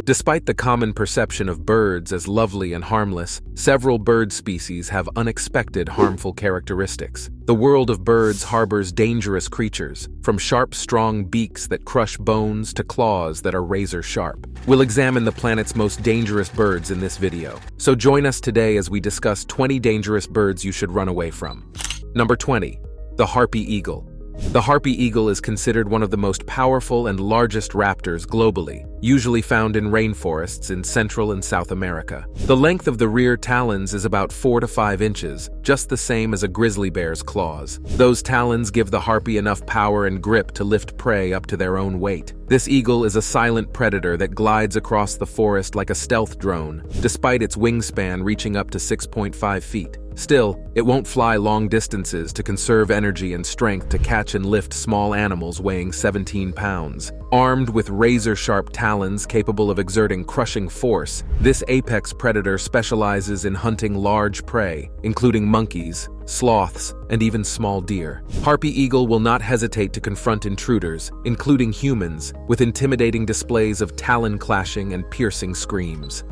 Despite the common perception of birds as lovely and harmless, several bird species have unexpected harmful characteristics. The world of birds harbors dangerous creatures, from sharp, strong beaks that crush bones to claws that are razor-sharp. We'll examine the planet's most dangerous birds in this video. So join us today as we discuss 20 dangerous birds you should run away from. Number 20. The Harpy Eagle. The Harpy Eagle is considered one of the most powerful and largest raptors globally, usually found in rainforests in Central and South America. The length of the rear talons is about 4 to 5 inches, just the same as a grizzly bear's claws. Those talons give the harpy enough power and grip to lift prey up to their own weight. This eagle is a silent predator that glides across the forest like a stealth drone, despite its wingspan reaching up to 6.5 feet. Still, it won't fly long distances to conserve energy and strength to catch and lift small animals weighing 17 pounds. Armed with razor-sharp talons capable of exerting crushing force, this apex predator specializes in hunting large prey, including monkeys, sloths, and even small deer. Harpy Eagle will not hesitate to confront intruders, including humans, with intimidating displays of talon clashing and piercing screams.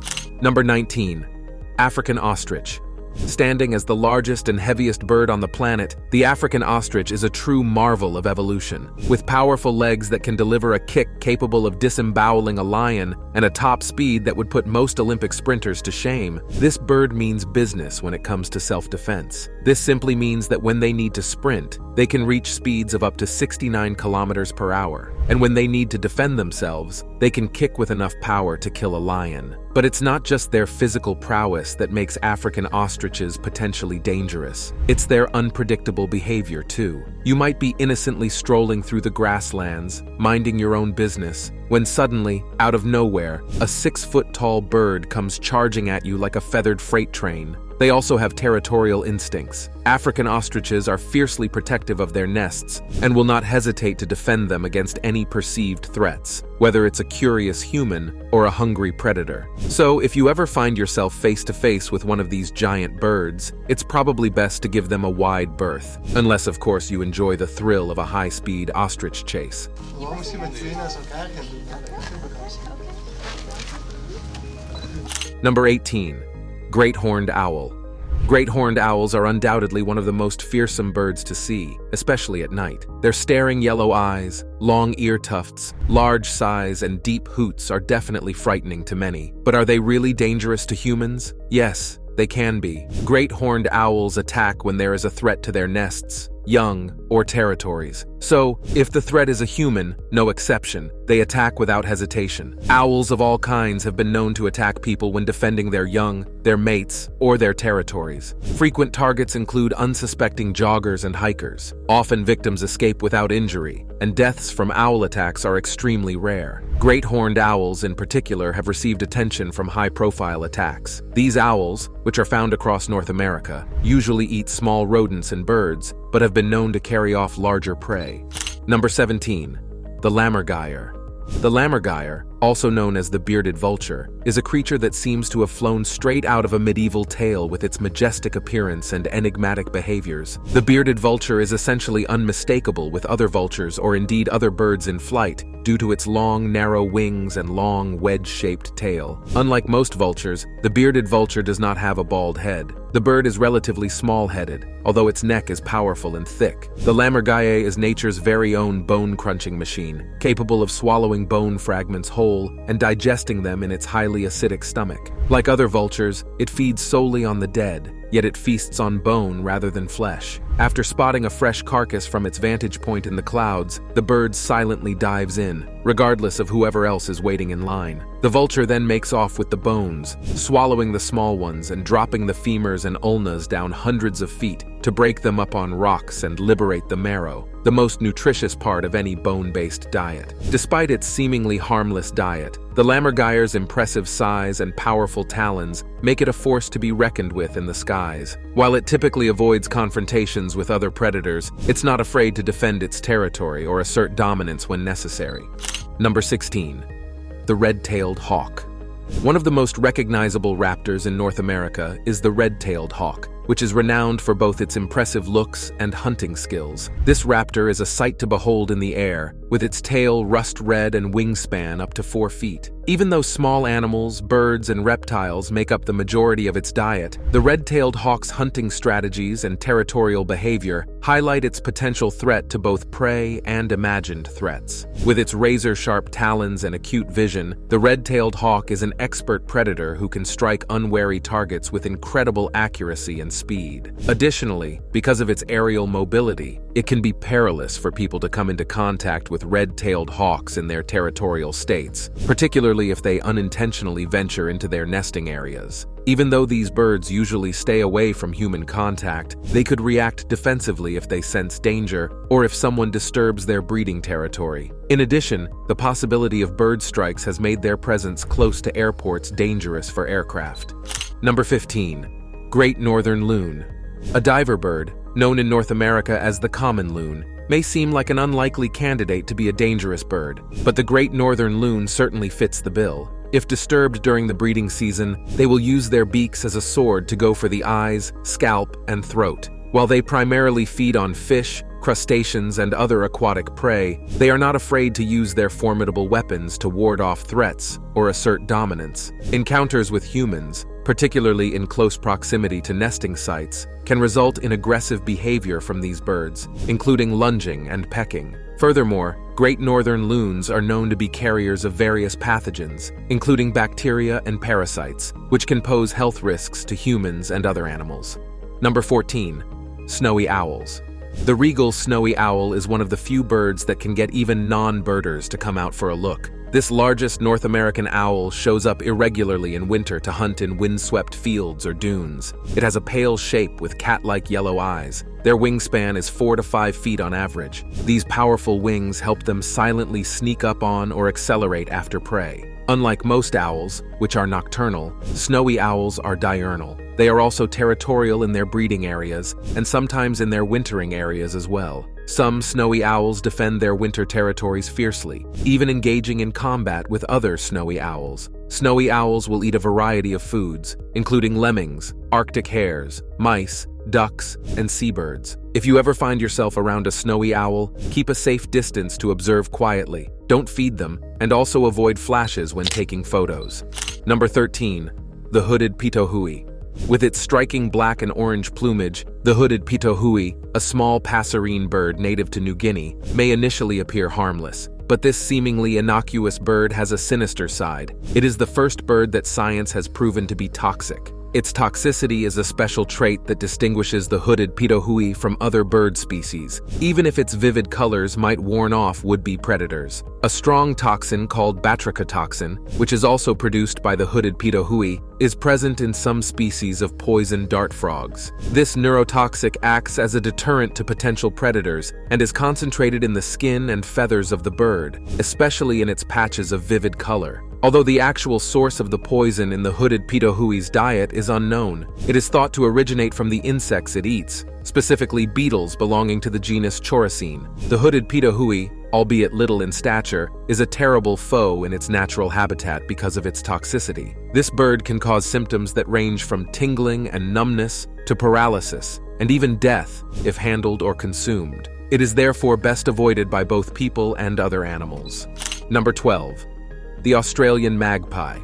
Number 19. African Ostrich. Standing as the largest and heaviest bird on the planet, the African ostrich is a true marvel of evolution. With powerful legs that can deliver a kick capable of disemboweling a lion and a top speed that would put most Olympic sprinters to shame, this bird means business when it comes to self-defense. This simply means that when they need to sprint, they can reach speeds of up to 69 kilometers per hour. And when they need to defend themselves, they can kick with enough power to kill a lion. But it's not just their physical prowess that makes African ostriches potentially dangerous. It's their unpredictable behavior, too. You might be innocently strolling through the grasslands, minding your own business, when suddenly, out of nowhere, a 6-foot-tall bird comes charging at you like a feathered freight train. They also have territorial instincts. African ostriches are fiercely protective of their nests and will not hesitate to defend them against any perceived threats, whether it's a curious human or a hungry predator. So, if you ever find yourself face to face with one of these giant birds, it's probably best to give them a wide berth, unless of course you enjoy the thrill of a high-speed ostrich chase. Number 18. Great Horned Owl. Great horned owls are undoubtedly one of the most fearsome birds to see, especially at night. Their staring yellow eyes, long ear tufts, large size, and deep hoots are definitely frightening to many. But are they really dangerous to humans? Yes, they can be. Great horned owls attack when there is a threat to their nests, young, or territories. So, if the threat is a human, no exception, they attack without hesitation. Owls of all kinds have been known to attack people when defending their young, their mates, or their territories. Frequent targets include unsuspecting joggers and hikers. Often victims escape without injury, and deaths from owl attacks are extremely rare. Great horned owls in particular have received attention from high-profile attacks. These owls, which are found across North America, usually eat small rodents and birds, but have been known to carry off larger prey. Number 17. The Lammergeier. The Lammergeier, also known as the bearded vulture, is a creature that seems to have flown straight out of a medieval tale with its majestic appearance and enigmatic behaviors. The bearded vulture is essentially unmistakable with other vultures or indeed other birds in flight due to its long, narrow wings and long, wedge-shaped tail. Unlike most vultures, the bearded vulture does not have a bald head. The bird is relatively small-headed, although its neck is powerful and thick. The Lammergeier is nature's very own bone-crunching machine, capable of swallowing bone fragments whole and digesting them in its highly acidic stomach. Like other vultures, it feeds solely on the dead, yet it feasts on bone rather than flesh. After spotting a fresh carcass from its vantage point in the clouds, the bird silently dives in, regardless of whoever else is waiting in line. The vulture then makes off with the bones, swallowing the small ones and dropping the femurs and ulnas down hundreds of feet to break them up on rocks and liberate the marrow, the most nutritious part of any bone-based diet. Despite its seemingly harmless diet, the Lammergeier's impressive size and powerful talons make it a force to be reckoned with in the skies. While it typically avoids confrontations with other predators, it's not afraid to defend its territory or assert dominance when necessary. Number 16. The Red-tailed Hawk. One of the most recognizable raptors in North America is the red-tailed hawk, which is renowned for both its impressive looks and hunting skills. This raptor is a sight to behold in the air, with its tail rust red and wingspan up to 4 feet. Even though small animals, birds, and reptiles make up the majority of its diet, the red-tailed hawk's hunting strategies and territorial behavior highlight its potential threat to both prey and imagined threats. With its razor-sharp talons and acute vision, the red-tailed hawk is an expert predator who can strike unwary targets with incredible accuracy and speed. Additionally, because of its aerial mobility, it can be perilous for people to come into contact with red-tailed hawks in their territorial states, particularly if they unintentionally venture into their nesting areas. Even though these birds usually stay away from human contact, they could react defensively if they sense danger or if someone disturbs their breeding territory. In addition, the possibility of bird strikes has made their presence close to airports dangerous for aircraft. Number 15. Great Northern Loon. A diver bird, known in North America as the common loon, may seem like an unlikely candidate to be a dangerous bird, but the Great Northern Loon certainly fits the bill. If disturbed during the breeding season, they will use their beaks as a sword to go for the eyes, scalp, and throat. While they primarily feed on fish, crustaceans, and other aquatic prey, they are not afraid to use their formidable weapons to ward off threats or assert dominance. Encounters with humans, particularly in close proximity to nesting sites, can result in aggressive behavior from these birds, including lunging and pecking. Furthermore, Great Northern Loons are known to be carriers of various pathogens, including bacteria and parasites, which can pose health risks to humans and other animals. Number 14. Snowy owls. The regal snowy owl is one of the few birds that can get even non-birders to come out for a look. This largest North American owl shows up irregularly in winter to hunt in windswept fields or dunes. It has a pale shape with cat-like yellow eyes. Their wingspan is 4 to 5 feet on average. These powerful wings help them silently sneak up on or accelerate after prey. Unlike most owls, which are nocturnal, snowy owls are diurnal. They are also territorial in their breeding areas, and sometimes in their wintering areas as well. Some snowy owls defend their winter territories fiercely, even engaging in combat with other snowy owls. Snowy owls will eat a variety of foods, including lemmings, Arctic hares, mice, ducks, and seabirds. If you ever find yourself around a snowy owl, keep a safe distance to observe quietly. Don't feed them, and also avoid flashes when taking photos. Number 13. The hooded Pitohui. With its striking black and orange plumage, the hooded Pitohui, a small passerine bird native to New Guinea, may initially appear harmless. But this seemingly innocuous bird has a sinister side. It is the first bird that science has proven to be toxic. Its toxicity is a special trait that distinguishes the hooded Pitohui from other bird species, even if its vivid colors might warn off would-be predators. A strong toxin called batrachotoxin, which is also produced by the hooded Pitohui, is present in some species of poison dart frogs. This neurotoxic acts as a deterrent to potential predators and is concentrated in the skin and feathers of the bird, especially in its patches of vivid color. Although the actual source of the poison in the hooded Pitohui's diet is unknown, it is thought to originate from the insects it eats, specifically beetles belonging to the genus Choracine. The hooded Pitohui, albeit little in stature, is a terrible foe in its natural habitat because of its toxicity. This bird can cause symptoms that range from tingling and numbness to paralysis, and even death if handled or consumed. It is therefore best avoided by both people and other animals. Number 12. The Australian magpie.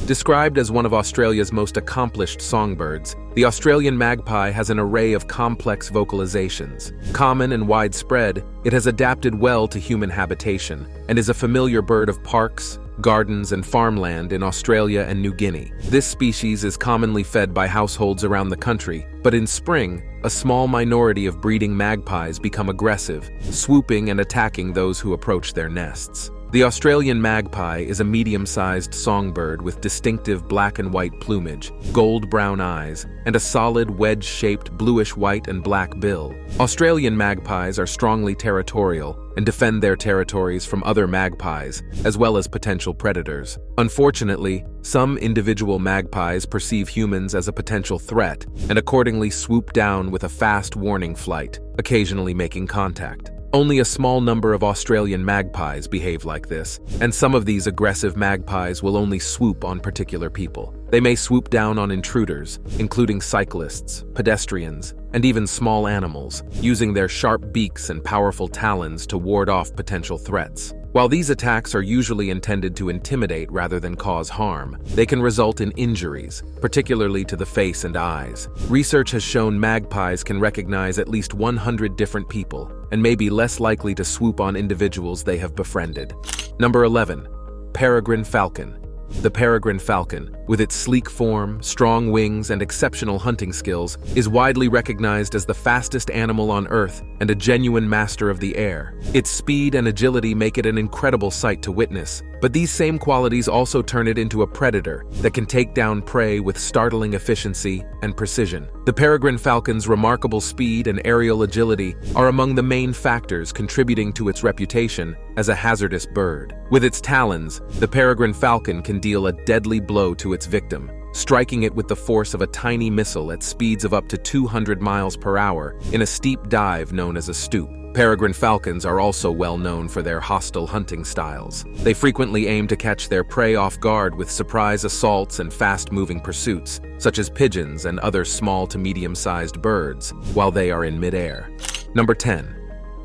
Described as one of Australia's most accomplished songbirds, the Australian magpie has an array of complex vocalizations. Common and widespread, it has adapted well to human habitation and is a familiar bird of parks, gardens, and farmland in Australia and New Guinea. This species is commonly fed by households around the country, but in spring, a small minority of breeding magpies become aggressive, swooping and attacking those who approach their nests. The Australian magpie is a medium-sized songbird with distinctive black and white plumage, gold-brown eyes, and a solid wedge-shaped bluish-white and black bill. Australian magpies are strongly territorial and defend their territories from other magpies, as well as potential predators. Unfortunately, some individual magpies perceive humans as a potential threat and accordingly swoop down with a fast warning flight, occasionally making contact. Only a small number of Australian magpies behave like this, and some of these aggressive magpies will only swoop on particular people. They may swoop down on intruders, including cyclists, pedestrians, and even small animals, using their sharp beaks and powerful talons to ward off potential threats. While these attacks are usually intended to intimidate rather than cause harm, they can result in injuries, particularly to the face and eyes. Research has shown magpies can recognize at least 100 different people and may be less likely to swoop on individuals they have befriended. Number 11. Peregrine falcon. The peregrine falcon, with its sleek form, strong wings, and exceptional hunting skills, is widely recognized as the fastest animal on Earth and a genuine master of the air. Its speed and agility make it an incredible sight to witness, but these same qualities also turn it into a predator that can take down prey with startling efficiency and precision. The peregrine falcon's remarkable speed and aerial agility are among the main factors contributing to its reputation as a hazardous bird. With its talons, the peregrine falcon can deal a deadly blow to its victim, striking it with the force of a tiny missile at speeds of up to 200 miles per hour in a steep dive known as a stoop. Peregrine falcons are also well known for their hostile hunting styles. They frequently aim to catch their prey off guard with surprise assaults and fast-moving pursuits, such as pigeons and other small to medium-sized birds, while they are in midair. Number 10.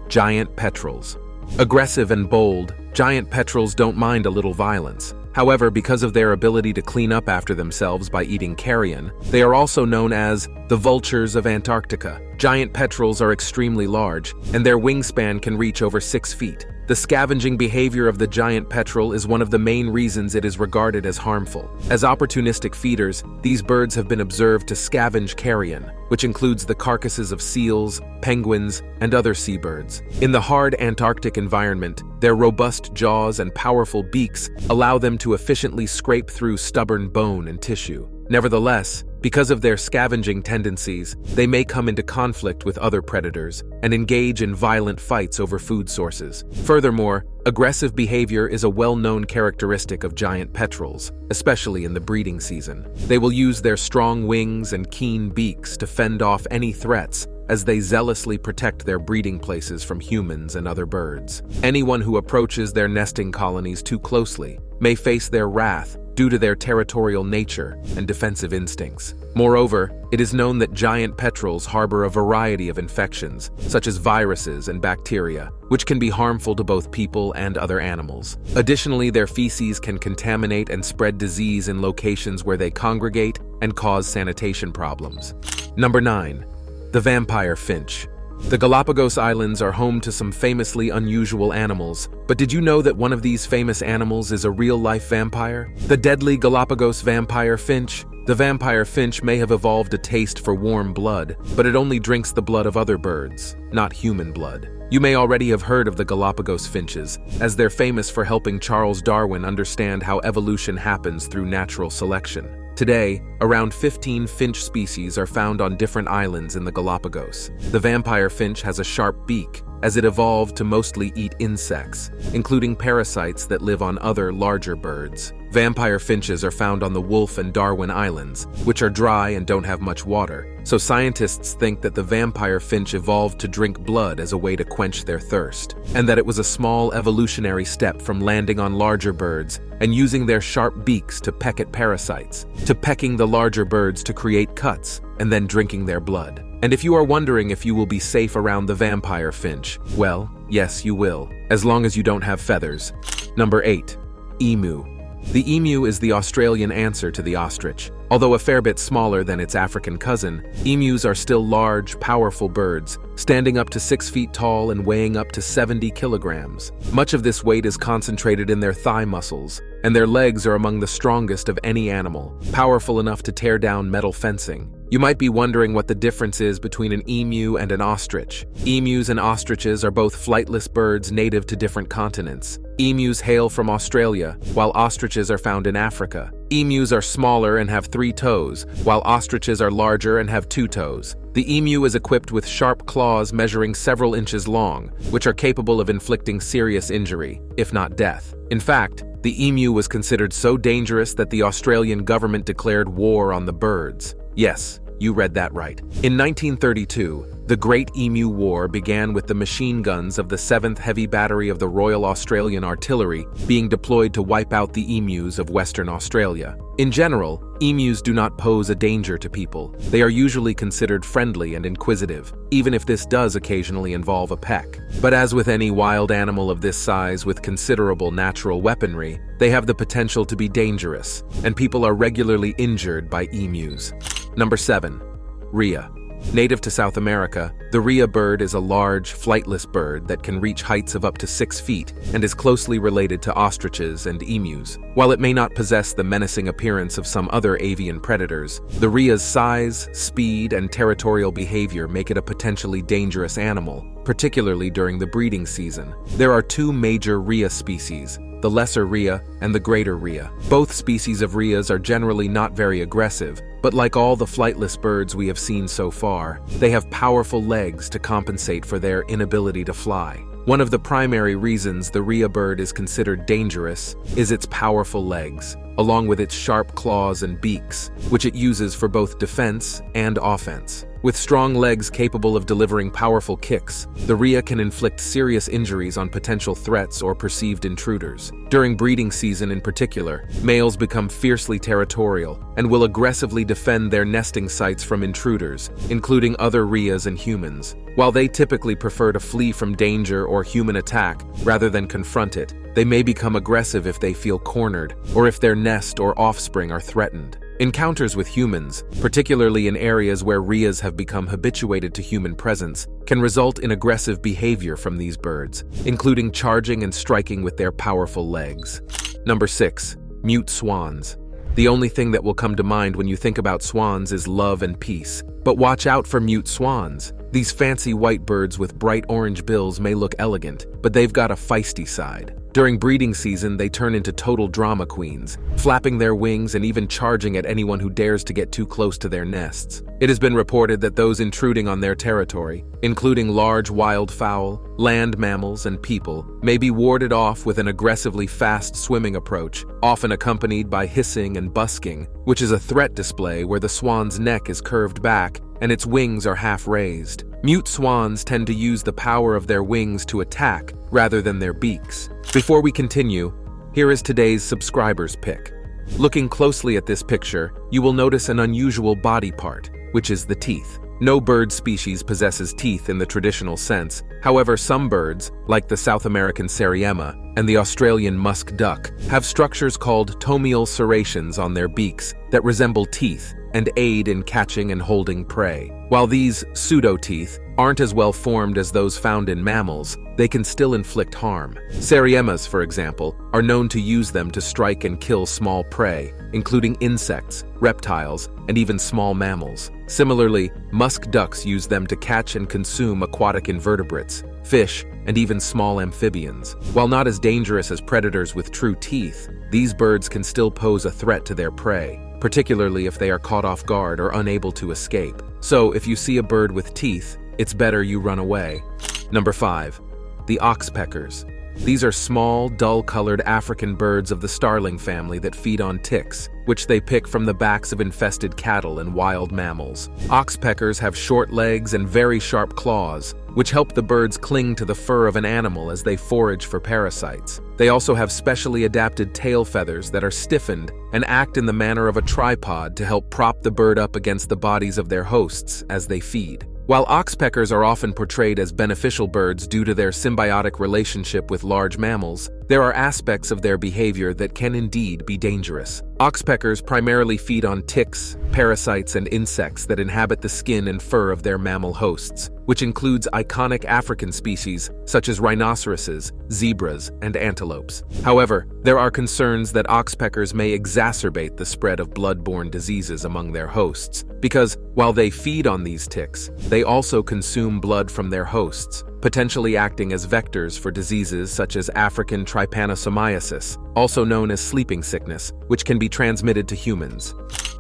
Giant petrels. Aggressive and bold, giant petrels don't mind a little violence. However, because of their ability to clean up after themselves by eating carrion, they are also known as the vultures of Antarctica. Giant petrels are extremely large, and their wingspan can reach over 6 feet. The scavenging behavior of the giant petrel is one of the main reasons it is regarded as harmful. As opportunistic feeders, these birds have been observed to scavenge carrion, which includes the carcasses of seals, penguins, and other seabirds. In the hard Antarctic environment, their robust jaws and powerful beaks allow them to efficiently scrape through stubborn bone and tissue. Nevertheless, because of their scavenging tendencies, they may come into conflict with other predators and engage in violent fights over food sources. Furthermore, aggressive behavior is a well-known characteristic of giant petrels, especially in the breeding season. They will use their strong wings and keen beaks to fend off any threats as they zealously protect their breeding places from humans and other birds. Anyone who approaches their nesting colonies too closely may face their wrath due to their territorial nature and defensive instincts. Moreover, it is known that giant petrels harbor a variety of infections, such as viruses and bacteria, which can be harmful to both people and other animals. Additionally, their feces can contaminate and spread disease in locations where they congregate and cause sanitation problems. Number 9. The vampire finch. The Galapagos Islands are home to some famously unusual animals, but did you know that one of these famous animals is a real-life vampire? The deadly Galapagos vampire finch. The vampire finch may have evolved a taste for warm blood, but it only drinks the blood of other birds, not human blood. You may already have heard of the Galapagos finches, as they're famous for helping Charles Darwin understand how evolution happens through natural selection. Today, around 15 finch species are found on different islands in the Galapagos. The vampire finch has a sharp beak, as it evolved to mostly eat insects, including parasites that live on other larger birds. Vampire finches are found on the Wolf and Darwin Islands, which are dry and don't have much water, so scientists think that the vampire finch evolved to drink blood as a way to quench their thirst, and that it was a small evolutionary step from landing on larger birds and using their sharp beaks to peck at parasites, to pecking the larger birds to create cuts, and then drinking their blood. And if you are wondering if you will be safe around the vampire finch, well, yes, you will, as long as you don't have feathers. Number 8. Emu. The emu is the Australian answer to the ostrich. Although a fair bit smaller than its African cousin, emus are still large, powerful birds, standing up to 6 feet tall and weighing up to 70 kilograms. Much of this weight is concentrated in their thigh muscles, and their legs are among the strongest of any animal, powerful enough to tear down metal fencing. You might be wondering what the difference is between an emu and an ostrich. Emus and ostriches are both flightless birds native to different continents. Emus hail from Australia, while ostriches are found in Africa. Emus are smaller and have 3 toes, while ostriches are larger and have 2 toes. The emu is equipped with sharp claws measuring several inches long, which are capable of inflicting serious injury, if not death. In fact, the emu was considered so dangerous that the Australian government declared war on the birds. Yes, You read that right. In 1932, the Great Emu War began with the machine guns of the 7th Heavy Battery of the Royal Australian Artillery being deployed to wipe out the emus of Western Australia. In general, emus do not pose a danger to people. They are usually considered friendly and inquisitive, even if this does occasionally involve a peck. But as with any wild animal of this size with considerable natural weaponry, they have the potential to be dangerous, and people are regularly injured by emus. Number 7. Rhea. Native to South America, the Rhea bird is a large, flightless bird that can reach heights of up to 6 feet and is closely related to ostriches and emus. While it may not possess the menacing appearance of some other avian predators, the Rhea's size, speed, and territorial behavior make it a potentially dangerous animal, particularly during the breeding season. There are 2 major Rhea species, the lesser Rhea and the greater Rhea. Both species of Rheas are generally not very aggressive, but like all the flightless birds we have seen so far, they have powerful legs to compensate for their inability to fly. One of the primary reasons the Rhea bird is considered dangerous is its powerful legs, along with its sharp claws and beaks, which it uses for both defense and offense. With strong legs capable of delivering powerful kicks, the Rhea can inflict serious injuries on potential threats or perceived intruders. During breeding season in particular, males become fiercely territorial and will aggressively defend their nesting sites from intruders, including other Rheas and humans. While they typically prefer to flee from danger or human attack rather than confront it, they may become aggressive if they feel cornered or if their nest or offspring are threatened. Encounters with humans, particularly in areas where Rheas have become habituated to human presence, can result in aggressive behavior from these birds, including charging and striking with their powerful legs. Number 6. Mute swans. The only thing that will come to mind when you think about swans is love and peace. But watch out for mute swans. These fancy white birds with bright orange bills may look elegant, but they've got a feisty side. During breeding season, they turn into total drama queens, flapping their wings and even charging at anyone who dares to get too close to their nests. It has been reported that those intruding on their territory, including large wildfowl, land mammals, and people, may be warded off with an aggressively fast swimming approach, often accompanied by hissing and busking, which is a threat display where the swan's neck is curved back and its wings are half raised. Mute swans tend to use the power of their wings to attack rather than their beaks. Before we continue, here is today's subscriber's pick. Looking closely at this picture, you will notice an unusual body part, which is the teeth. No bird species possesses teeth in the traditional sense. However, some birds, like the South American Seriema and the Australian musk duck, have structures called tomial serrations on their beaks that resemble teeth and aid in catching and holding prey. While these pseudo-teeth aren't as well formed as those found in mammals, they can still inflict harm. Seriemas, for example, are known to use them to strike and kill small prey, including insects, reptiles, and even small mammals. Similarly, musk ducks use them to catch and consume aquatic invertebrates, fish, and even small amphibians. While not as dangerous as predators with true teeth, these birds can still pose a threat to their prey, particularly if they are caught off guard or unable to escape. So, if you see a bird with teeth, it's better you run away. Number 5. The oxpeckers. These are small, dull-colored African birds of the starling family that feed on ticks, which they pick from the backs of infested cattle and wild mammals. Oxpeckers have short legs and very sharp claws, which help the birds cling to the fur of an animal as they forage for parasites. They also have specially adapted tail feathers that are stiffened and act in the manner of a tripod to help prop the bird up against the bodies of their hosts as they feed. While oxpeckers are often portrayed as beneficial birds due to their symbiotic relationship with large mammals, there are aspects of their behavior that can indeed be dangerous. Oxpeckers primarily feed on ticks, parasites, and insects that inhabit the skin and fur of their mammal hosts, which includes iconic African species such as rhinoceroses, zebras, and antelopes. However, there are concerns that oxpeckers may exacerbate the spread of blood-borne diseases among their hosts, because while they feed on these ticks, they also consume blood from their hosts, potentially acting as vectors for diseases such as African trypanosomiasis, also known as sleeping sickness, which can be transmitted to humans.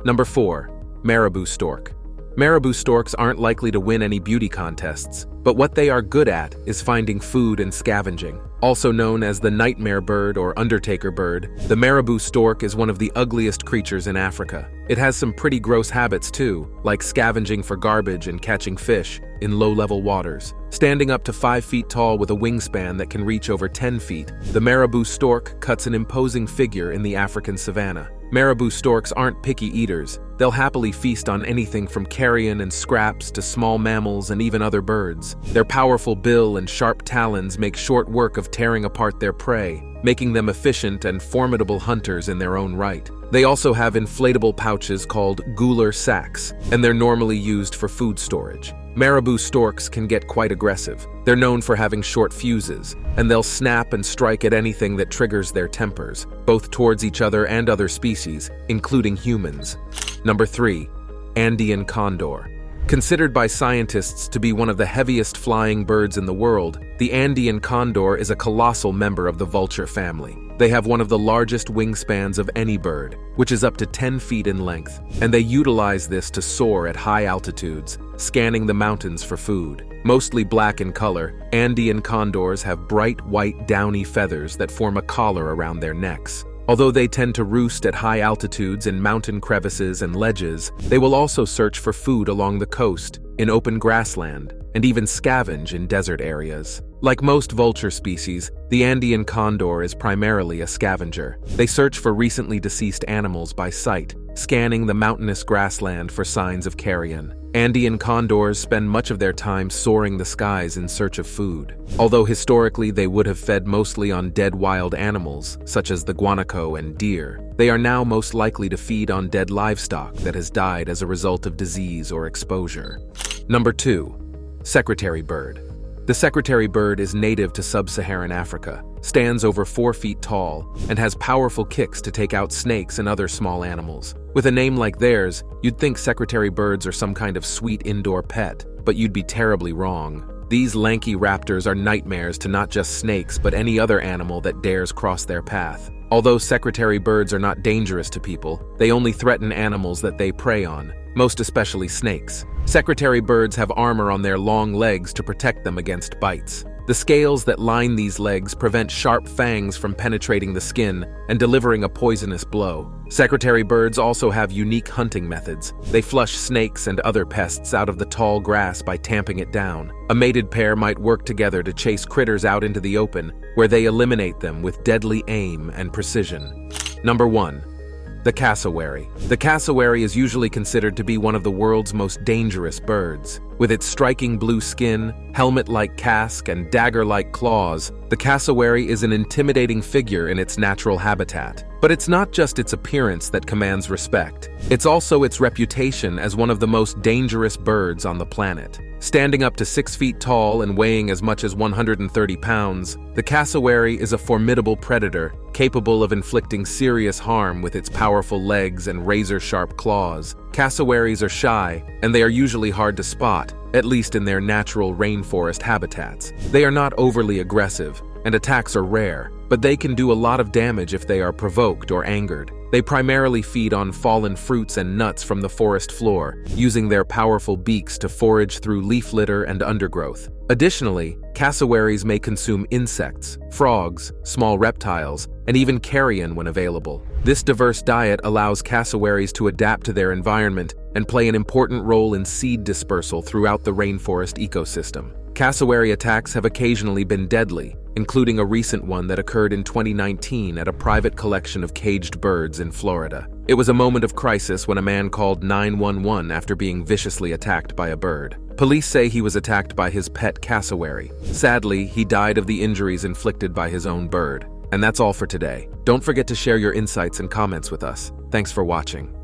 Number 4. Marabou Stork. Marabou storks aren't likely to win any beauty contests, but what they are good at is finding food and scavenging. Also known as the nightmare bird or undertaker bird, the marabou stork is one of the ugliest creatures in Africa. It has some pretty gross habits too, like scavenging for garbage and catching fish in low-level waters. Standing up to 5 feet tall with a wingspan that can reach over 10 feet, the marabou stork cuts an imposing figure in the African savanna. Marabou storks aren't picky eaters. They'll happily feast on anything from carrion and scraps to small mammals and even other birds. Their powerful bill and sharp talons make short work of tearing apart their prey, making them efficient and formidable hunters in their own right. They also have inflatable pouches called gular sacs, and they're normally used for food storage. Marabou storks can get quite aggressive. They're known for having short fuses, and they'll snap and strike at anything that triggers their tempers, both towards each other and other species, including humans. Number 3. Andean condor. Considered by scientists to be one of the heaviest flying birds in the world, the Andean condor is a colossal member of the vulture family. They have one of the largest wingspans of any bird, which is up to 10 feet in length, and they utilize this to soar at high altitudes, scanning the mountains for food. Mostly black in color, Andean condors have bright white downy feathers that form a collar around their necks. Although they tend to roost at high altitudes in mountain crevices and ledges, they will also search for food along the coast, in open grassland, and even scavenge in desert areas. Like most vulture species, the Andean condor is primarily a scavenger. They search for recently deceased animals by sight, scanning the mountainous grassland for signs of carrion. Andean condors spend much of their time soaring the skies in search of food. Although historically they would have fed mostly on dead wild animals, such as the guanaco and deer, they are now most likely to feed on dead livestock that has died as a result of disease or exposure. Number 2. Secretary bird. The secretary bird is native to sub-Saharan Africa, stands over 4 feet tall, and has powerful kicks to take out snakes and other small animals. With a name like theirs, you'd think secretary birds are some kind of sweet indoor pet, but you'd be terribly wrong. These lanky raptors are nightmares to not just snakes but any other animal that dares cross their path. Although secretary birds are not dangerous to people, they only threaten animals that they prey on, most especially snakes. Secretary birds have armor on their long legs to protect them against bites. The scales that line these legs prevent sharp fangs from penetrating the skin and delivering a poisonous blow. Secretary birds also have unique hunting methods. They flush snakes and other pests out of the tall grass by tamping it down. A mated pair might work together to chase critters out into the open, where they eliminate them with deadly aim and precision. Number 1. The cassowary. The cassowary is usually considered to be one of the world's most dangerous birds. With its striking blue skin, helmet-like casque, and dagger-like claws, the cassowary is an intimidating figure in its natural habitat. But it's not just its appearance that commands respect. It's also its reputation as one of the most dangerous birds on the planet. Standing up to 6 feet tall and weighing as much as 130 pounds, the cassowary is a formidable predator, capable of inflicting serious harm with its powerful legs and razor-sharp claws. Cassowaries are shy, and they are usually hard to spot, at least in their natural rainforest habitats. They are not overly aggressive, and attacks are rare, but they can do a lot of damage if they are provoked or angered. They primarily feed on fallen fruits and nuts from the forest floor, using their powerful beaks to forage through leaf litter and undergrowth. Additionally, cassowaries may consume insects, frogs, small reptiles, and even carrion when available. This diverse diet allows cassowaries to adapt to their environment and play an important role in seed dispersal throughout the rainforest ecosystem. Cassowary attacks have occasionally been deadly, including a recent one that occurred in 2019 at a private collection of caged birds in Florida. It was a moment of crisis when a man called 911 after being viciously attacked by a bird. Police say he was attacked by his pet cassowary. Sadly, he died of the injuries inflicted by his own bird. And that's all for today. Don't forget to share your insights and comments with us. Thanks for watching.